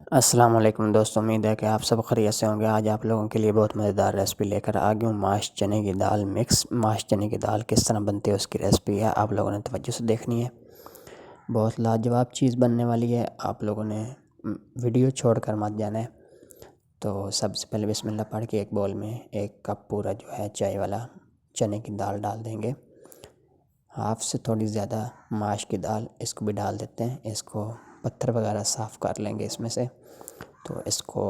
अस्सलाम वालेकुम दोस्तों, उम्मीद है कि आप सब खैरियत से होंगे। आज आप लोगों के लिए बहुत मज़ेदार रेसिपी लेकर आ गया हूँ। माश चने की दाल मिक्स। माश चने की दाल किस तरह बनती है उसकी रेसिपी है, आप लोगों ने तवज्जो से देखनी है। बहुत लाजवाब चीज़ बनने वाली है, आप लोगों ने वीडियो छोड़ कर मत जाना है। तो सबसे पहले बिस्मिल्लाह पढ़ के एक बाउल में 1 कप पूरा जो है चाय वाला चने की दाल डाल देंगे। हाफ से थोड़ी ज़्यादा माश की दाल इसको भी डाल देते हैं। इसको पत्थर वगैरह साफ़ कर लेंगे इसमें से। तो इसको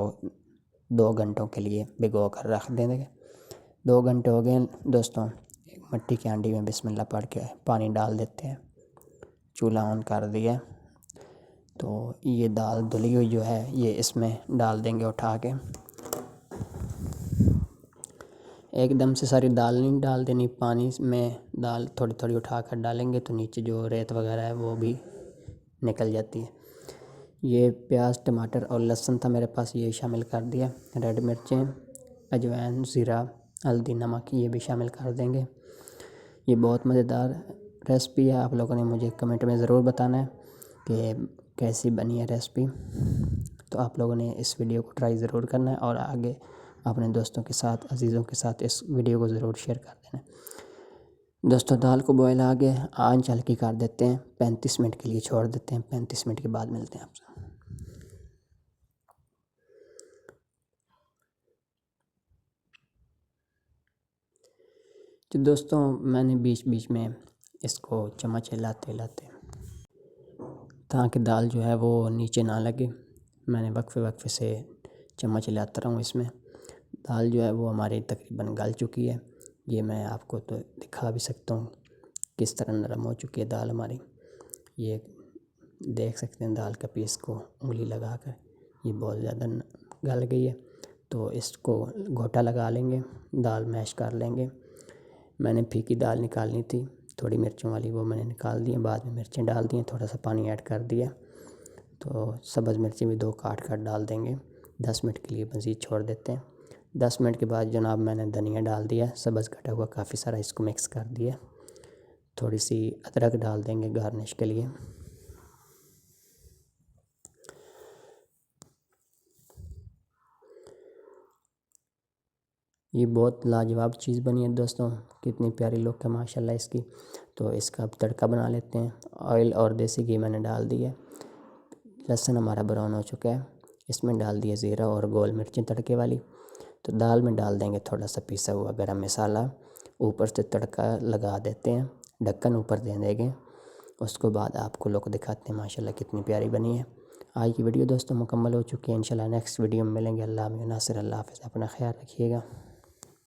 2 घंटों के लिए भिगो कर रख देंगे। 2 घंटे हो गए दोस्तों। एक मिट्टी की हांडी में बिस्मिल्लाह पढ़ के पानी डाल देते हैं। चूल्हा ऑन कर दिया। तो ये दाल धुली हुई जो है ये इसमें डाल देंगे उठा के। एकदम से सारी दाल नहीं डाल देनी, पानी में दाल थोड़ी थोड़ी उठा कर डालेंगे तो नीचे जो रेत वगैरह है वो भी निकल जाती है। ये प्याज टमाटर और लहसुन था मेरे पास, ये शामिल कर दिया। रेड मिर्चें, अजवाइन, ज़ीरा, हल्दी, नमक ये भी शामिल कर देंगे। ये बहुत मज़ेदार रेसिपी है। आप लोगों ने मुझे कमेंट में ज़रूर बताना है कि कैसी बनी है रेसिपी। तो आप लोगों ने इस वीडियो को ट्राई ज़रूर करना है और आगे अपने दोस्तों के साथ, अजीज़ों के साथ इस वीडियो को ज़रूर शेयर कर देना है। दोस्तों दाल को बॉयल आ गए, आंच हल्की कर देते हैं, 35 मिनट के लिए छोड़ देते हैं। 35 मिनट के बाद मिलते हैं आपसे। तो दोस्तों मैंने बीच बीच में इसको चम्मच हिलाते हिलाते ताकि दाल जो है वो नीचे ना लगे, मैंने वक्फे वक्फे से चम्मच हिलाता रहूँ इसमें। दाल जो है वो हमारी तकरीबन गल चुकी है। ये मैं आपको तो दिखा भी सकता हूँ किस तरह नरम हो चुकी है दाल हमारी। ये देख सकते हैं दाल का पीस को उंगली लगा कर, ये बहुत ज़्यादा गल गई है। तो इसको घोटा लगा लेंगे, दाल मैश कर लेंगे। मैंने फीकी दाल निकालनी थी थोड़ी मिर्चों वाली, वो मैंने निकाल दी। बाद में मिर्चें डाल दी, थोड़ा सा पानी ऐड कर दिया। तो सब्ज़ मिर्चें भी 2 काट कर डाल देंगे। 10 मिनट के लिए मज़ीद छोड़ देते हैं। 10 मिनट के बाद जनाब मैंने धनिया डाल दिया, सब्ज़ कटा हुआ काफ़ी सारा, इसको मिक्स कर दिया। थोड़ी सी अदरक डाल देंगे गार्निश के लिए। ये बहुत लाजवाब चीज़ बनी है दोस्तों, कितनी प्यारी लुक है माशाल्लाह इसकी। तो इसका अब तड़का बना लेते हैं। ऑयल और देसी घी मैंने डाल दिया। लहसुन हमारा ब्राउन हो चुका है, इसमें डाल दिया ज़ीरा और गोल मिर्चें तड़के वाली। तो दाल में डाल देंगे थोड़ा सा पिसा हुआ गरम मसाला। ऊपर से तड़का लगा देते हैं, ढक्कन ऊपर दे देंगे। उसके बाद आपको लुक दिखाते हैं माशाल्लाह कितनी प्यारी बनी है। आज की वीडियो दोस्तों मुकम्मल हो चुकी है। इंशाल्लाह नेक्स्ट वीडियो में मिलेंगे। अल्लाह में नासिर, अल्लाह हाफ़िज़, अपना ख्याल रखिएगा।